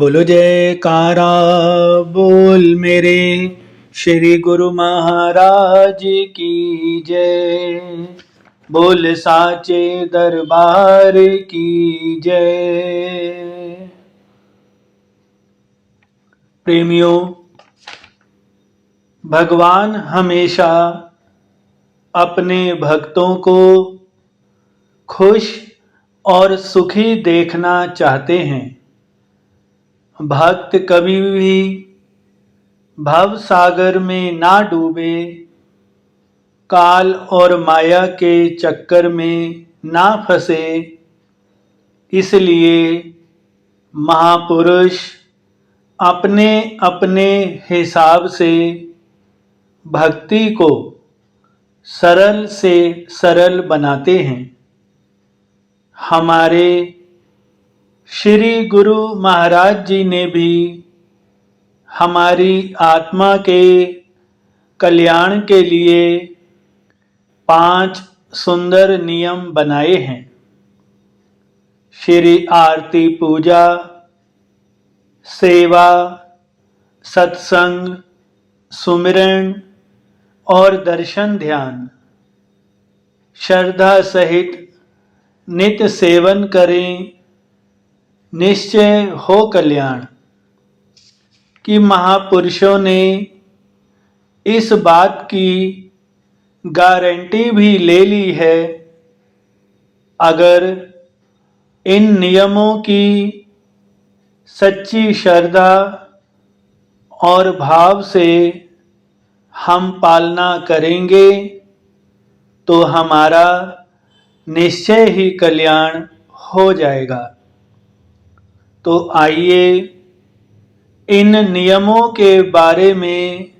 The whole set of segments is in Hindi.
बोलो जयकारा बोल मेरे श्री गुरु महाराज की जय। बोल साचे दरबार की जय। प्रेमियों, भगवान हमेशा अपने भक्तों को खुश और सुखी देखना चाहते हैं। भक्त कभी भी भव सागर में ना डूबे, काल और माया के चक्कर में ना फंसे। इसलिए महापुरुष अपने अपने हिसाब से भक्ति को सरल से सरल बनाते हैं। हमारे श्री गुरु महाराज जी ने भी हमारी आत्मा के कल्याण के लिए 5 सुंदर नियम बनाए हैं। श्री आरती पूजा, सेवा, सत्संग, सुमिरन और दर्शन ध्यान श्रद्धा सहित नित्य सेवन करें, निश्चय हो कल्याण। कि महापुरुषों ने इस बात की गारंटी भी ले ली है, अगर इन नियमों की सच्ची श्रद्धा और भाव से हम पालना करेंगे तो हमारा निश्चय ही कल्याण हो जाएगा। तो आइए इन नियमों के बारे में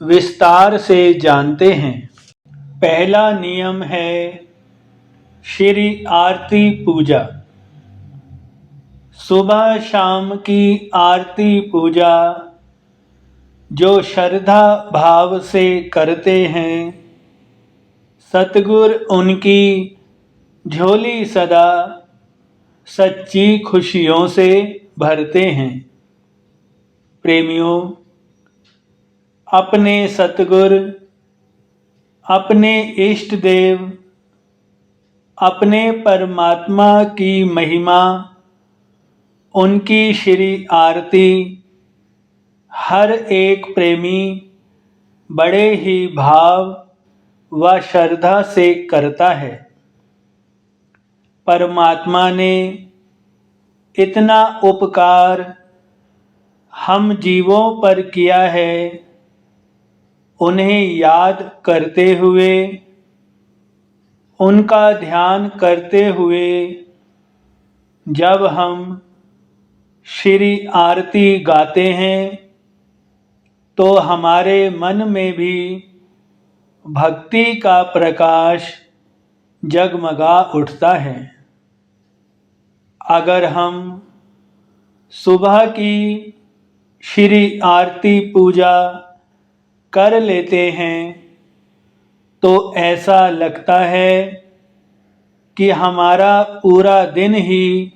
विस्तार से जानते हैं। पहला नियम है श्री आरती पूजा। सुबह शाम की आरती पूजा जो श्रद्धा भाव से करते हैं, सतगुरु उनकी झोली सदा सच्ची खुशियों से भरते हैं। प्रेमियों, अपने सतगुरु, अपने इष्ट देव, अपने परमात्मा की महिमा, उनकी श्री आरती हर एक प्रेमी बड़े ही भाव व श्रद्धा से करता है। परमात्मा ने इतना उपकार हम जीवों पर किया है, उन्हें याद करते हुए, उनका ध्यान करते हुए जब हम श्री आरती गाते हैं तो हमारे मन में भी भक्ति का प्रकाश जगमगा उठता है। अगर हम सुबह की श्री आरती पूजा कर लेते हैं तो ऐसा लगता है कि हमारा पूरा दिन ही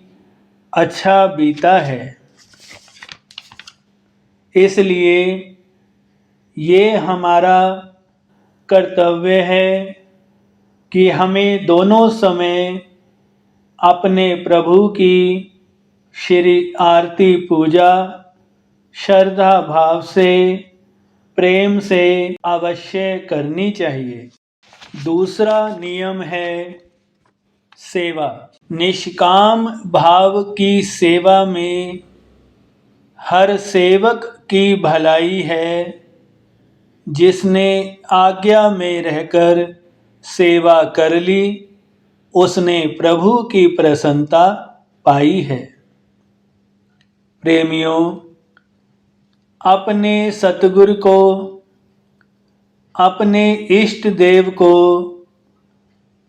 अच्छा बीता है। इसलिए ये हमारा कर्तव्य है कि हमें दोनों समय अपने प्रभु की श्री आरती पूजा श्रद्धा भाव से, प्रेम से अवश्य करनी चाहिए। दूसरा नियम है सेवा। निष्काम भाव की सेवा में हर सेवक की भलाई है। जिसने आज्ञा में रहकर सेवा कर ली, उसने प्रभु की प्रसन्नता पाई है। प्रेमियों, अपने सतगुरु को, अपने इष्ट देव को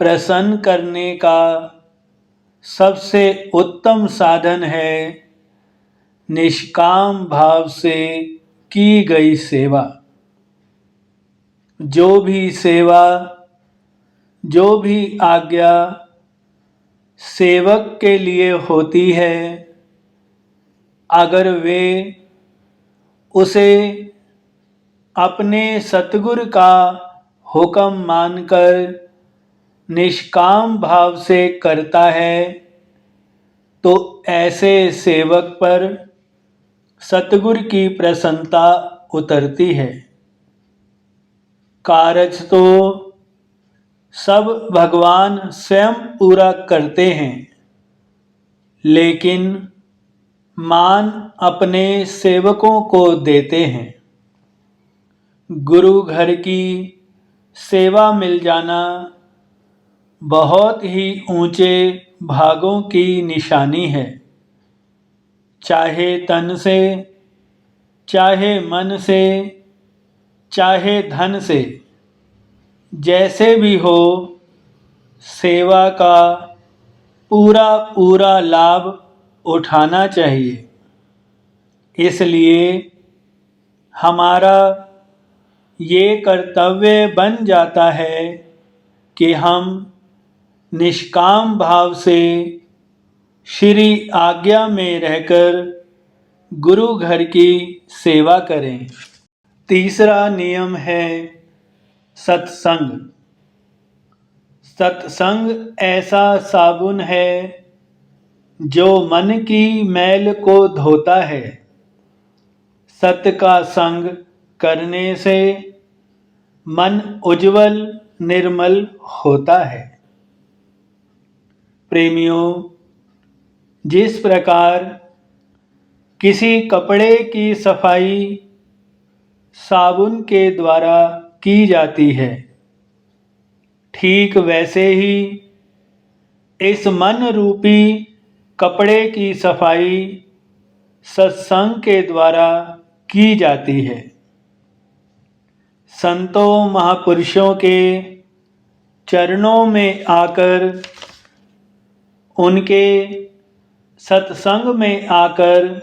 प्रसन्न करने का सबसे उत्तम साधन है निष्काम भाव से की गई सेवा। जो भी सेवा, जो भी आज्ञा सेवक के लिए होती है, अगर वे उसे अपने सतगुरु का हुक्म मानकर निष्काम भाव से करता है तो ऐसे सेवक पर सतगुरु की प्रसन्नता उतरती है। कार्य तो सब भगवान स्वयं पूरा करते हैं, लेकिन मान अपने सेवकों को देते हैं। गुरु घर की सेवा मिल जाना बहुत ही ऊंचे भागों की निशानी है। चाहे तन से, चाहे मन से, चाहे धन से, जैसे भी हो, सेवा का पूरा पूरा लाभ उठाना चाहिए। इसलिए हमारा ये कर्तव्य बन जाता है कि हम निष्काम भाव से श्री आज्ञा में रहकर गुरु घर की सेवा करें। तीसरा नियम है सत्संग। सत्संग ऐसा साबुन है जो मन की मैल को धोता है। सत्य का संग करने से मन उज्जवल निर्मल होता है। प्रेमियों, जिस प्रकार किसी कपड़े की सफाई साबुन के द्वारा की जाती है, ठीक वैसे ही इस मन रूपी कपड़े की सफाई सत्संग के द्वारा की जाती है। संतों महापुरुषों के चरणों में आकर, उनके सत्संग में आकर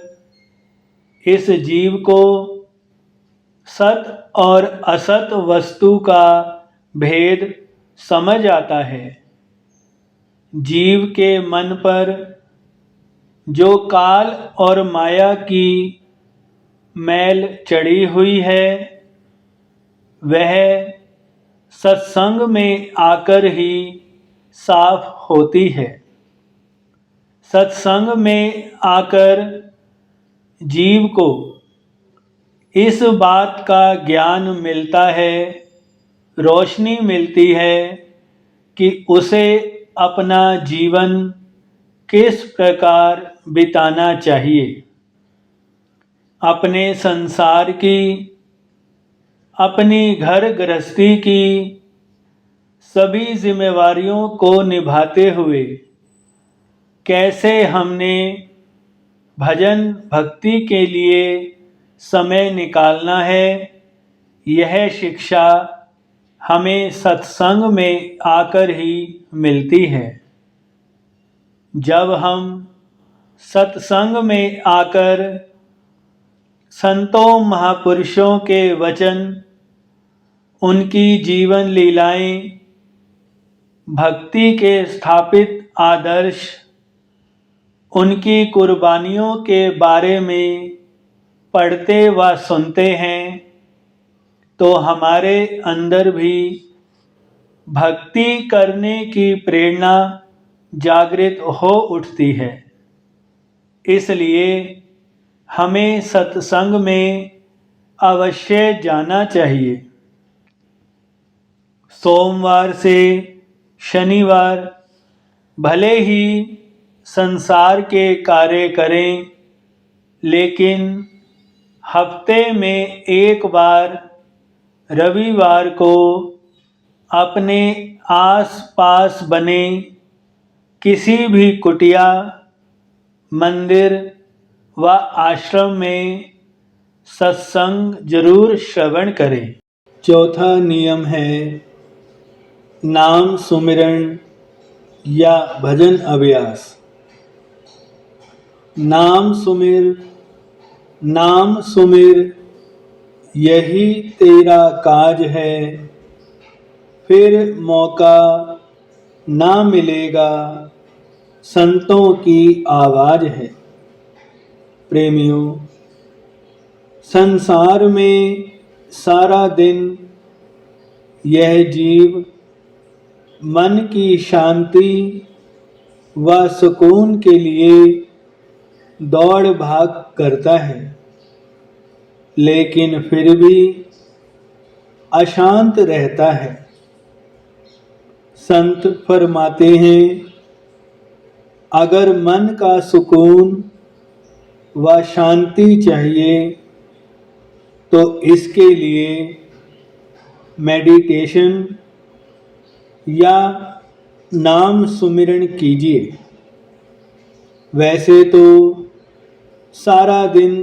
इस जीव को सत और असत वस्तु का भेद समझ आता है। जीव के मन पर जो काल और माया की मैल चढ़ी हुई है, वह सत्संग में आकर ही साफ होती है। सत्संग में आकर जीव को इस बात का ज्ञान मिलता है, रोशनी मिलती है कि उसे अपना जीवन किस प्रकार बिताना चाहिए। अपने संसार की, अपनी घर गृहस्थी की सभी जिम्मेवारियों को निभाते हुए कैसे हमने भजन भक्ति के लिए समय निकालना है, यह शिक्षा हमें सत्संग में आकर ही मिलती है। जब हम सत्संग में आकर संतों महापुरुषों के वचन, उनकी जीवन लीलाएं, भक्ति के स्थापित आदर्श, उनकी कुर्बानियों के बारे में पढ़ते व सुनते हैं, तो हमारे अंदर भी भक्ति करने की प्रेरणा जागृत हो उठती है। इसलिए हमें सत्संग में अवश्य जाना चाहिए। सोमवार से शनिवार भले ही संसार के कार्य करें, लेकिन हफ्ते में एक बार रविवार को अपने आस-पास बने किसी भी कुटिया, मंदिर व आश्रम में सत्संग जरूर श्रवण करें। चौथा नियम है नाम सुमिरन या भजन अभ्यास। नाम सुमिर यही तेरा काज है, फिर मौका ना मिलेगा, संतों की आवाज है। प्रेमियों, संसार में सारा दिन यह जीव मन की शांति व सुकून के लिए दौड़ भाग करता है, लेकिन फिर भी अशांत रहता है। संत फरमाते हैं, अगर मन का सुकून व शांति चाहिए तो इसके लिए मेडिटेशन या नाम सुमिरन कीजिए। वैसे तो सारा दिन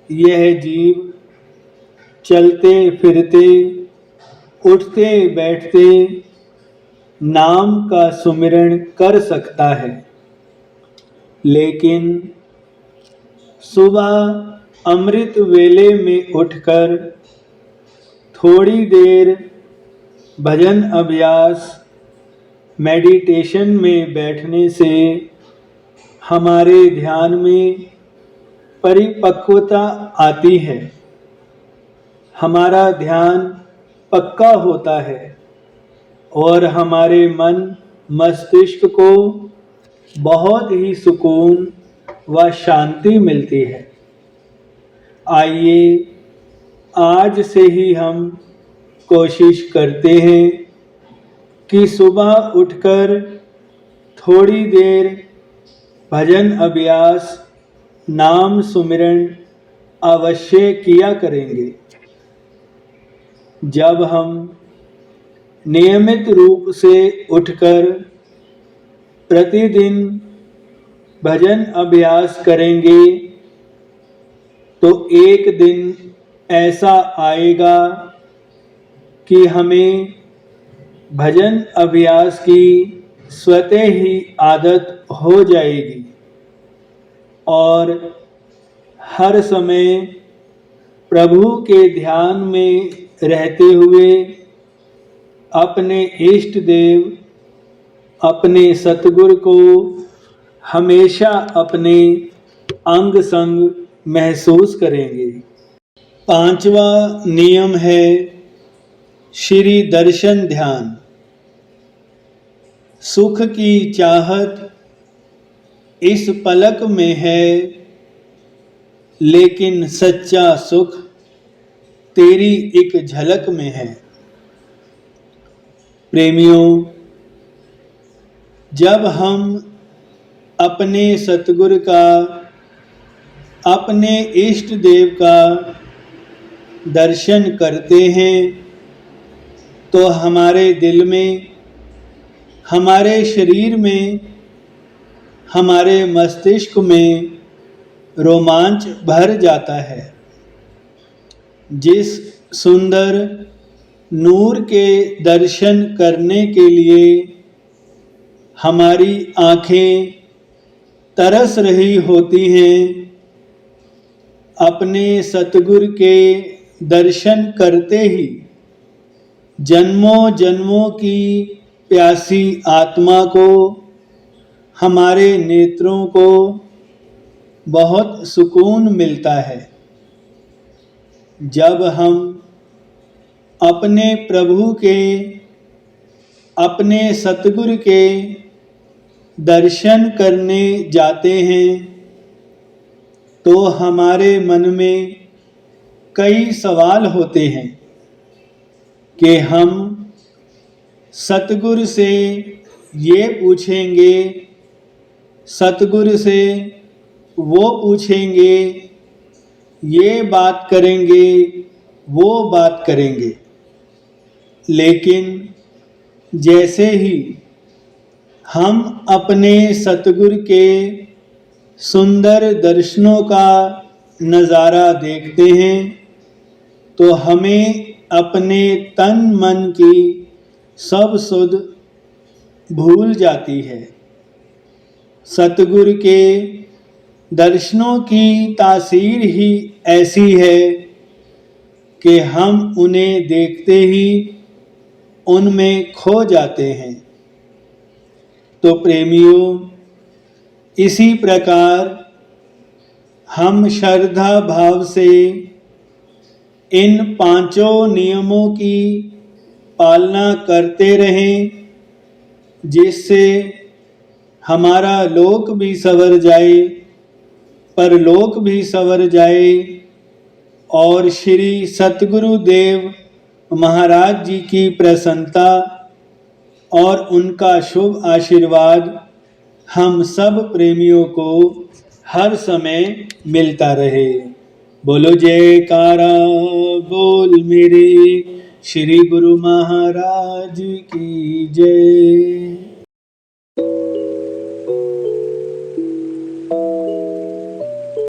यह जीव चलते फिरते उठते बैठते नाम का सुमिरन कर सकता है, लेकिन सुबह अमृत वेले में उठकर थोड़ी देर भजन अभ्यास मेडिटेशन में बैठने से हमारे ध्यान में परिपक्वता आती है, हमारा ध्यान पक्का होता है और हमारे मन मस्तिष्क को बहुत ही सुकून व शांति मिलती है। आइए आज से ही हम कोशिश करते हैं कि सुबह उठकर थोड़ी देर भजन अभ्यास नाम सुमिरन अवश्य किया करेंगे। जब हम नियमित रूप से उठकर प्रतिदिन भजन अभ्यास करेंगे तो एक दिन ऐसा आएगा कि हमें भजन अभ्यास की स्वतः ही आदत हो जाएगी और हर समय प्रभु के ध्यान में रहते हुए अपने इष्ट देव, अपने सतगुरु को हमेशा अपने अंग संग महसूस करेंगे। पांचवा नियम है श्री दर्शन ध्यान। सुख की चाहत इस पलक में है, लेकिन सच्चा सुख तेरी एक झलक में है। प्रेमियों, जब हम अपने सतगुरु का, अपने इष्ट देव का दर्शन करते हैं तो हमारे दिल में, हमारे शरीर में, हमारे मस्तिष्क में रोमांच भर जाता है। जिस सुंदर नूर के दर्शन करने के लिए हमारी आँखें तरस रही होती हैं, अपने सतगुरु के दर्शन करते ही जन्मों जन्मों की प्यासी आत्मा को, हमारे नेत्रों को बहुत सुकून मिलता है। जब हम अपने प्रभु के, अपने सतगुरु के दर्शन करने जाते हैं तो हमारे मन में कई सवाल होते हैं कि हम सतगुरु से ये पूछेंगे, सतगुरु से वो पूछेंगे, ये बात करेंगे, वो बात करेंगे। लेकिन जैसे ही हम अपने सतगुरु के सुंदर दर्शनों का नज़ारा देखते हैं तो हमें अपने तन मन की सब सुध भूल जाती है। सतगुरु के दर्शनों की तासीर ही ऐसी है कि हम उन्हें देखते ही उनमें खो जाते हैं। तो प्रेमियों, इसी प्रकार हम श्रद्धा भाव से इन पांचों नियमों की पालना करते रहें, जिससे हमारा लोक भी संवर जाए, परलोक भी संवर जाए और श्री सतगुरुदेव महाराज जी की प्रसन्नता और उनका शुभ आशीर्वाद हम सब प्रेमियों को हर समय मिलता रहे। बोलो जयकारा बोल मेरे श्री गुरु महाराज की जय।